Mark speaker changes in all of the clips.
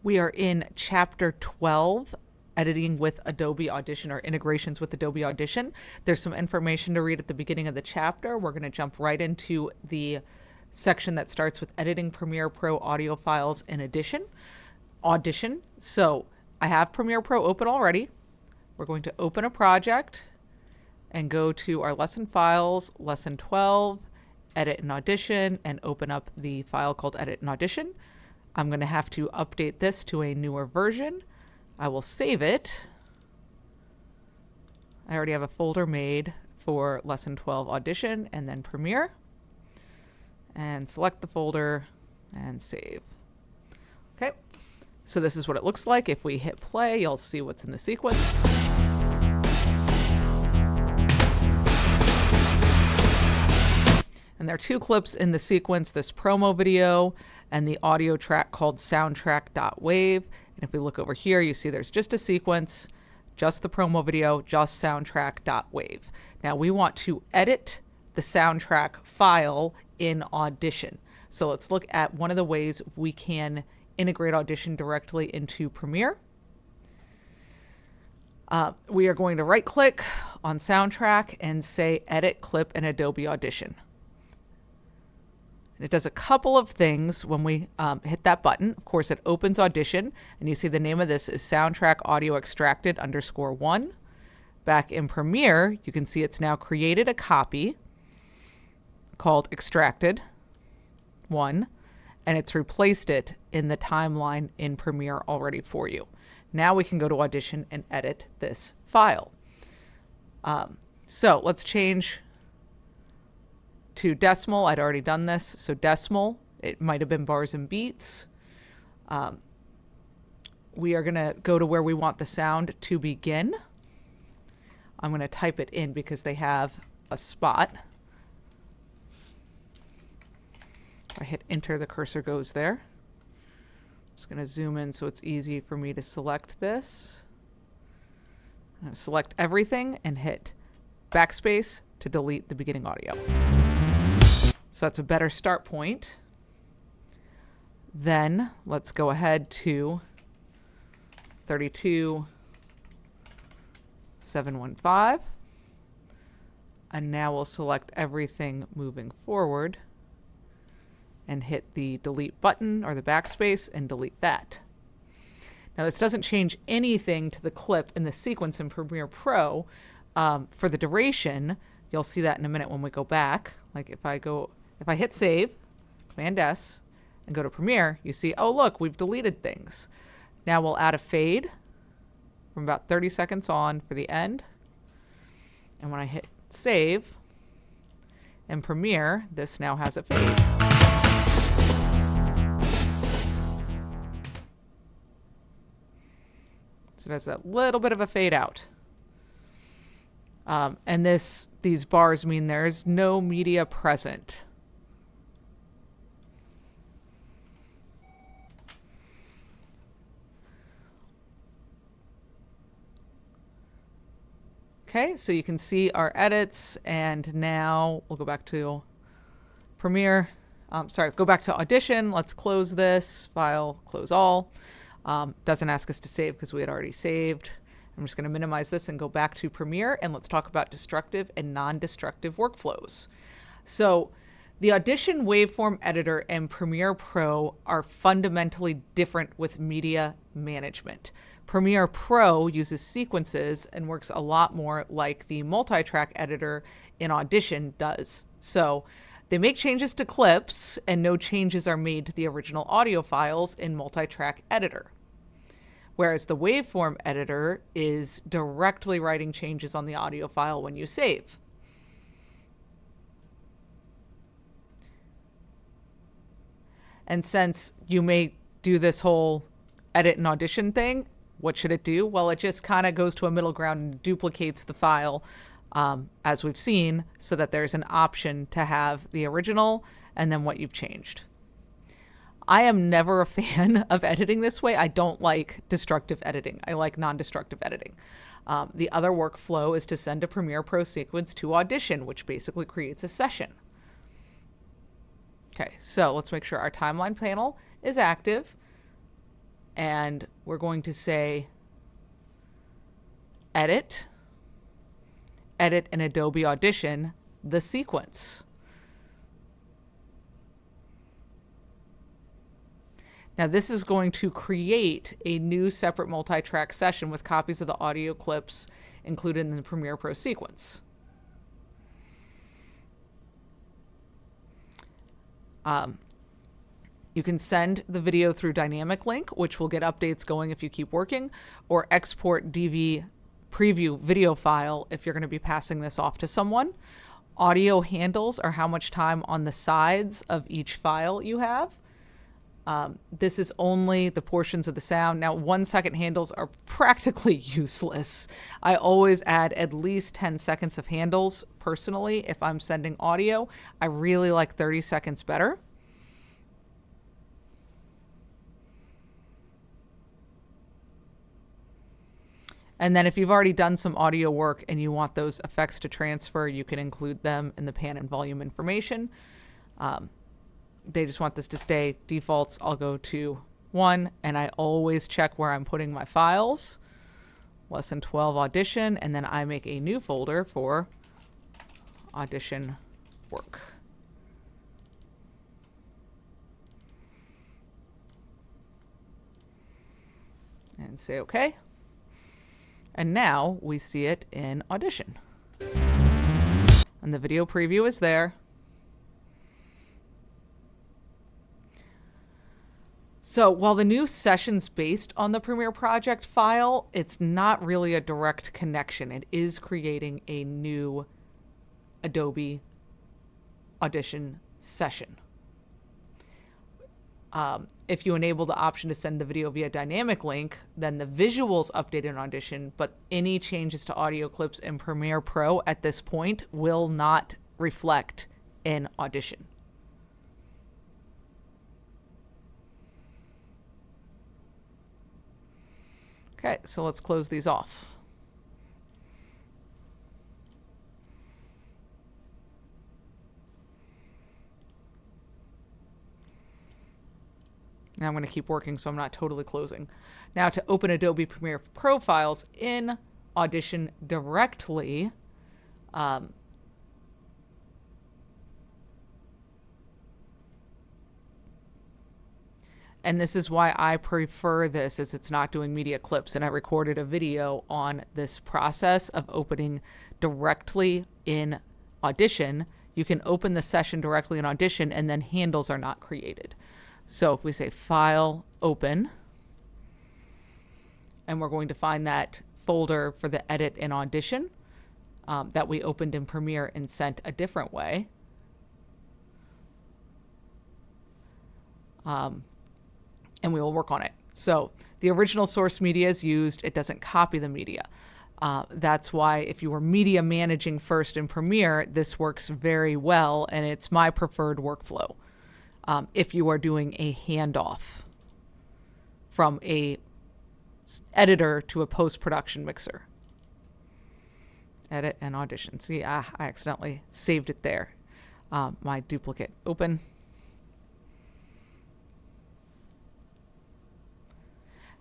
Speaker 1: We are in chapter 12, editing with Adobe Audition, or integrations with Adobe Audition. There's some information to read at the beginning of the chapter. We're going to jump right into the section that starts with editing Premiere Pro audio files in Audition. So I have Premiere Pro open already. We're going to open a project and go to our lesson files, lesson 12, edit in Audition, and open up the file called edit in Audition. I'm going to have to update this to a newer version. I will save it. I already have a folder made for lesson 12 Audition and then Premiere. And select the folder and save. Okay, so this is what it looks like. If we hit play, you'll see what's in the sequence. And there are two clips in the sequence, this promo video and the audio track called soundtrack.wave. And if we look over here, you see there's just a sequence, just the promo video, just soundtrack.wave. Now we want to edit the soundtrack file in Audition. So let's look at one of the ways we can integrate Audition directly into Premiere. We are going to right click on soundtrack and say edit clip in Adobe Audition. It does a couple of things when we hit that button. Of course, it opens Audition, and you see the name of this is Soundtrack Audio Extracted _1. Back in Premiere, you can see it's now created a copy called Extracted 1, and it's replaced it in the timeline in Premiere already for you. Now we can go to Audition and edit this file. So let's change to decimal. I'd already done this. So decimal, it might have been bars and beats. We are going to go to where we want the sound to begin. I'm going to type it in because they have a spot. If I hit enter, the cursor goes there. I'm just going to zoom in so it's easy for me to select this. I'm going to select everything and hit backspace to delete the beginning audio. So that's a better start point. Then let's go ahead to 32,715. And now we'll select everything moving forward and hit the delete button or the backspace and delete that. Now this doesn't change anything to the clip in the sequence in Premiere Pro. For the duration, you'll see that in a minute when we go back. Like if I hit save, Command S, and go to Premiere, you see, oh look, we've deleted things. Now we'll add a fade from about 30 seconds on for the end. And when I hit save in Premiere, this now has a fade. So it has that little bit of a fade out. And these bars mean there's no media present. Okay, so you can see our edits, and now we'll go back to Premiere. Go back to Audition. Let's close this file, close all. Doesn't ask us to save because we had already saved. I'm just going to minimize this and go back to Premiere, and let's talk about destructive and non-destructive workflows. So the Audition waveform editor and Premiere Pro are fundamentally different with media management. Premiere Pro uses sequences and works a lot more like the multi-track editor in Audition does. So they make changes to clips and no changes are made to the original audio files in multi-track editor. Whereas the waveform editor is directly writing changes on the audio file when you save. And since you may do this whole edit and Audition thing, what should it do? Well, it just kind of goes to a middle ground and duplicates the file, as we've seen, so that there's an option to have the original and then what you've changed. I am never a fan of editing this way. I don't like destructive editing. I like non-destructive editing. The other workflow is to send a Premiere Pro sequence to Audition, which basically creates a session. Okay, so let's make sure our timeline panel is active. and we're going to say edit in Adobe Audition, the sequence. Now this is going to create a new separate multi-track session with copies of the audio clips included in the Premiere Pro sequence. You can send the video through dynamic link, which will get updates going if you keep working, or export DV preview video file if you're going to be passing this off to someone. Audio handles are how much time on the sides of each file you have. This is only the portions of the sound. Now, 1-second handles are practically useless. I always add at least 10 seconds of handles personally if I'm sending audio. I really like 30 seconds better. And then if you've already done some audio work and you want those effects to transfer, you can include them in the pan and volume information. They just want this to stay defaults. I'll go to 1, and I always check where I'm putting my files. Lesson 12 Audition, and then I make a new folder for Audition work. And say OK. And now we see it in Audition. And the video preview is there. So while the new session's based on the Premiere Project file, it's not really a direct connection. It is creating a new Adobe Audition session. If you enable the option to send the video via dynamic link, then the visuals update in Audition, but any changes to audio clips in Premiere Pro at this point will not reflect in Audition. Okay, so let's close these off. Now I'm going to keep working, so I'm not totally closing. Now to open Adobe Premiere Pro files in Audition directly, and this is why I prefer this, is it's not doing media clips, and I recorded a video on this process of opening directly in Audition. You can open the session directly in Audition, and then handles are not created. So if we say File, Open, and we're going to find that folder for the edit in Audition that we opened in Premiere and sent a different way. And we will work on it. So the original source media is used. It doesn't copy the media. That's why if you were media managing first in Premiere, this works very well, and it's my preferred workflow. If you are doing a handoff from a editor to a post-production mixer. Edit and Audition. See, I accidentally saved it there. My duplicate. Open.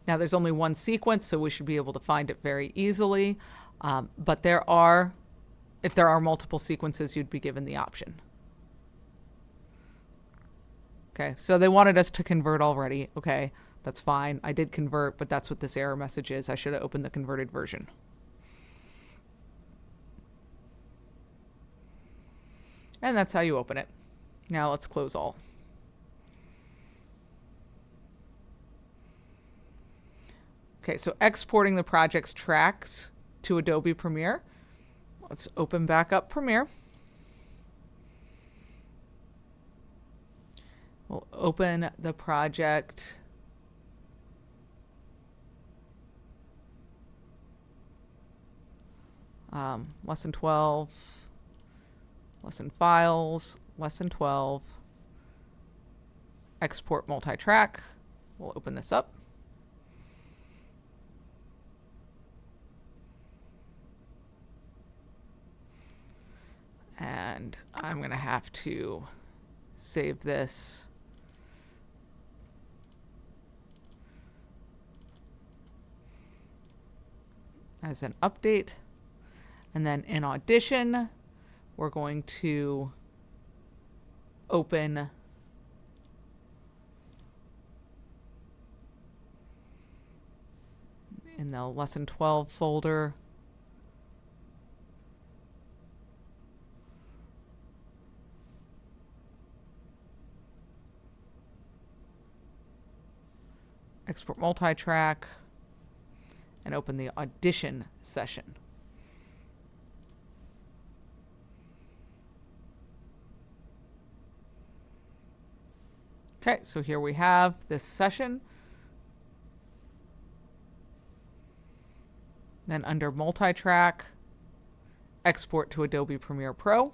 Speaker 1: Now there's only one sequence, so we should be able to find it very easily. But if there are multiple sequences, you'd be given the option. Okay, so they wanted us to convert already. Okay, that's fine. I did convert, but that's what this error message is. I should have opened the converted version. And that's how you open it. Now let's close all. Okay, so exporting the project's tracks to Adobe Premiere. Let's open back up Premiere. We'll open the project. Lesson 12, lesson files, lesson 12, export multi-track. We'll open this up. And I'm going to have to save this as an update. And then in Audition, we're going to open in the Lesson 12 folder export multi-track and open the Audition session. Okay, so here we have this session. Then under multi-track, export to Adobe Premiere Pro.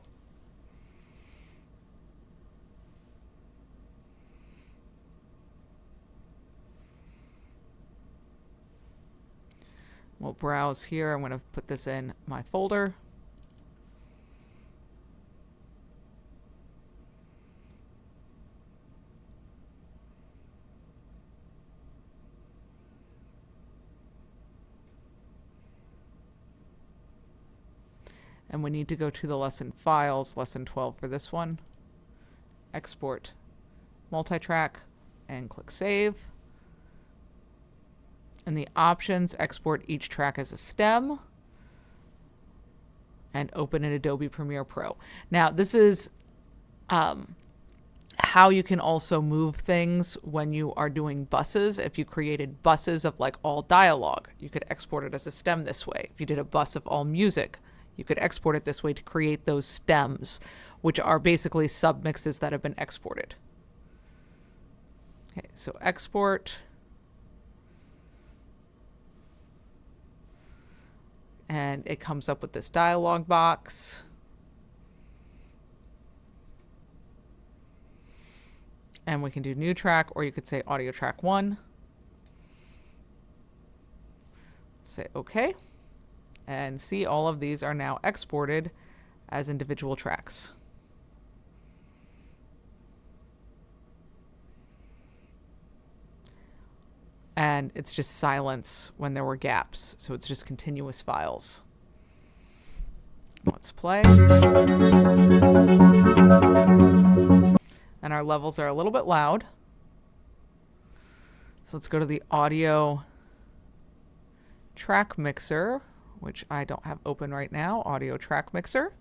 Speaker 1: We'll browse here. I'm going to put this in my folder. And we need to go to the lesson files, lesson 12 for this one. Export multi-track and click save. And the options, export each track as a stem and open in Adobe Premiere Pro. Now, this is how you can also move things when you are doing buses. If you created buses of like all dialogue, you could export it as a stem this way. If you did a bus of all music, you could export it this way to create those stems, which are basically submixes that have been exported. Okay, so export. And it comes up with this dialog box. And we can do new track, or you could say audio track 1. Say OK. And see, all of these are now exported as individual tracks. And it's just silence when there were gaps. So it's just continuous files. Let's play. And our levels are a little bit loud. So let's go to the audio track mixer, which I don't have open right now. Audio track mixer.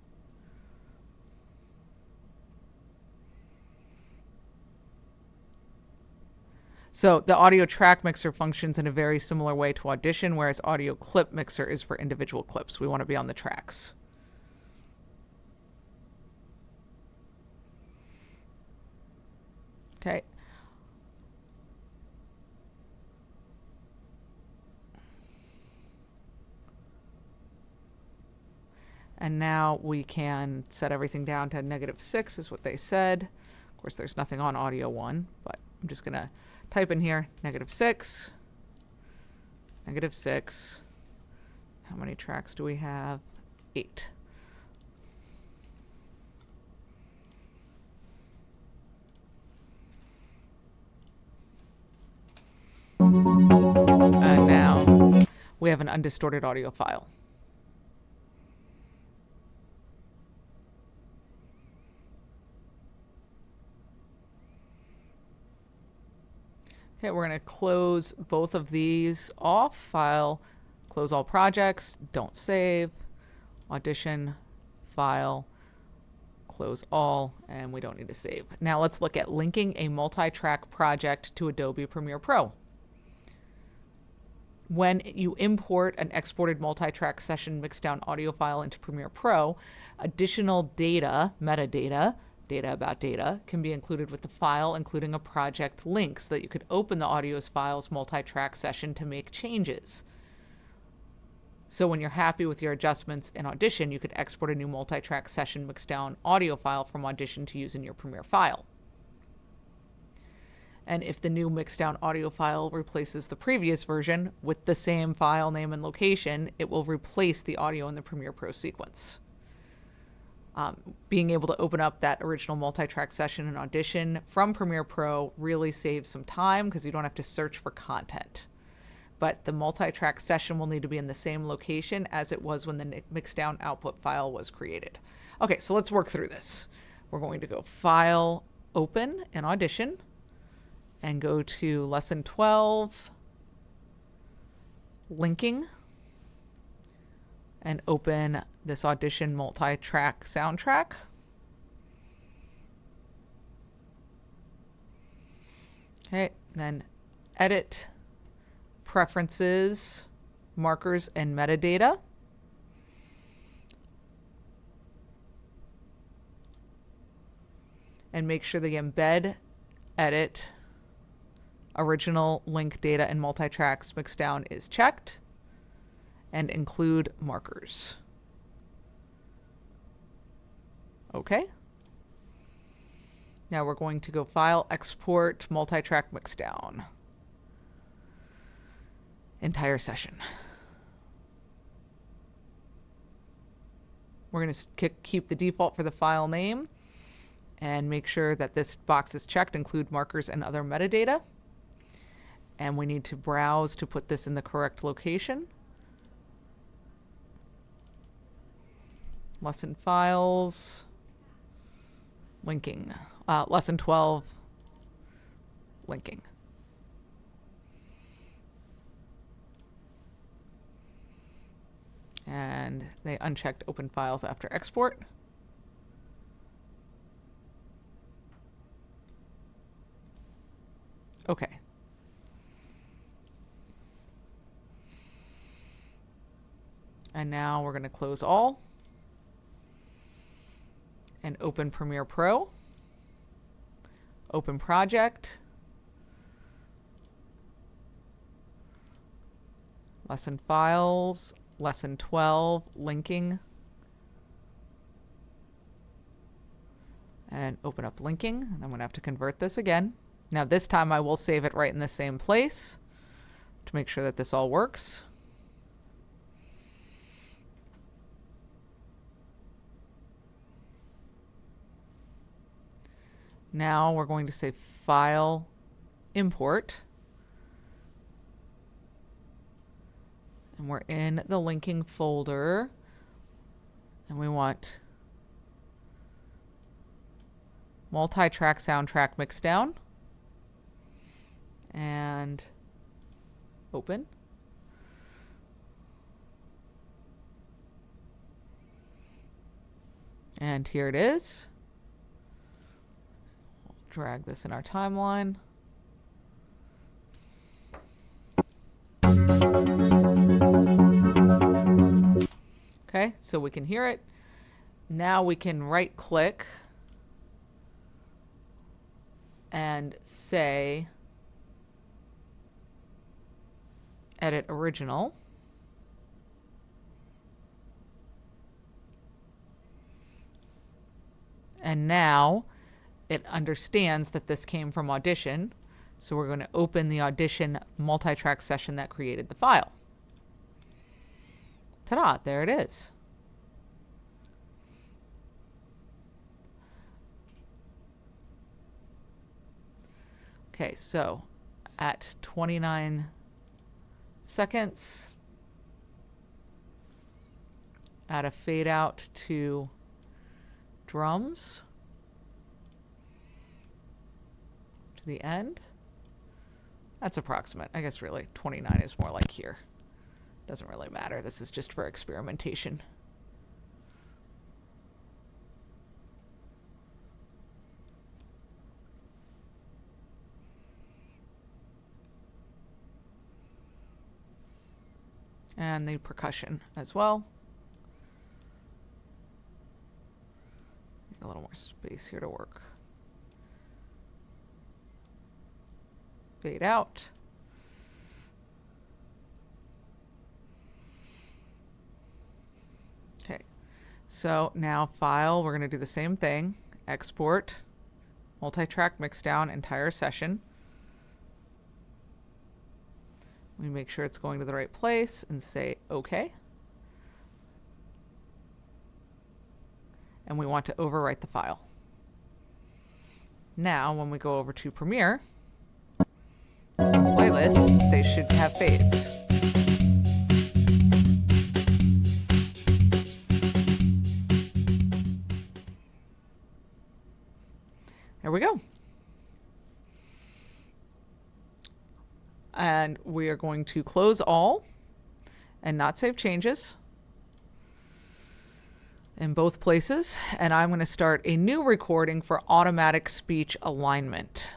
Speaker 1: So the audio track mixer functions in a very similar way to Audition, whereas audio clip mixer is for individual clips. We want to be on the tracks. Okay. And now we can set everything down to -6 is what they said. Of course, there's nothing on audio 1, but I'm just going to type in here -6, -6. How many tracks do we have? 8. And now we have an undistorted audio file. Okay, we're going to close both of these off. File, close all projects, don't save. Audition, file, close all, and we don't need to save. Now let's look at linking a multi-track project to Adobe Premiere Pro. When you import an exported multi-track session mixdown audio file into Premiere Pro, additional data, metadata, data about data, can be included with the file, including a project link so that you could open the audios files multi-track session to make changes. So when you're happy with your adjustments in Audition, you could export a new multi-track session mixdown audio file from Audition to use in your Premiere file. And if the new mixdown audio file replaces the previous version with the same file name and location, it will replace the audio in the Premiere Pro sequence. Being able to open up that original multi-track session in Audition from Premiere Pro really saves some time because you don't have to search for content. but the multi-track session will need to be in the same location as it was when the mixdown output file was created. Okay, so let's work through this. We're going to go File, Open in Audition, and go to Lesson 12, Linking, and open this Audition multi-track soundtrack. Okay, then Edit, Preferences, Markers, and Metadata. And make sure the Embed, Edit, Original Link Data and Multi-Tracks Mixdown is checked. And include markers. Okay. Now we're going to go File, Export, Multi-Track Mixdown. Entire session. We're going to keep the default for the file name and make sure that this box is checked, include markers and other metadata. And we need to browse to put this in the correct location. Lesson files, linking. Lesson 12, linking. And they unchecked open files after export. Okay. And now we're going to close all and open Premiere Pro. Open project. Lesson files, lesson 12, linking. And open up linking. And I'm going to have to convert this again. Now this time I will save it right in the same place to make sure that this all works. Now we're going to say File, Import. And we're in the linking folder. And we want multi-track soundtrack mixdown. And open. And here it is. Drag this in our timeline. Okay, so we can hear it. Now we can right click and say edit original. And now it understands that this came from Audition. So we're going to open the Audition multi-track session that created the file. Ta-da, there it is. Okay, so at 29 seconds, add a fade out to drums to the end. That's approximate. I guess really 29 is more like here. Doesn't really matter. This is just for experimentation. And the percussion as well. A little more space here to work. Fade out. Okay, so now file, we're going to do the same thing. Export, multi-track mixdown, entire session. We make sure it's going to the right place and say OK. And we want to overwrite the file. Now, when we go over to Premiere, playlist, this, they should have fades. There we go. And we are going to close all and not save changes in both places. And I'm going to start a new recording for automatic speech alignment.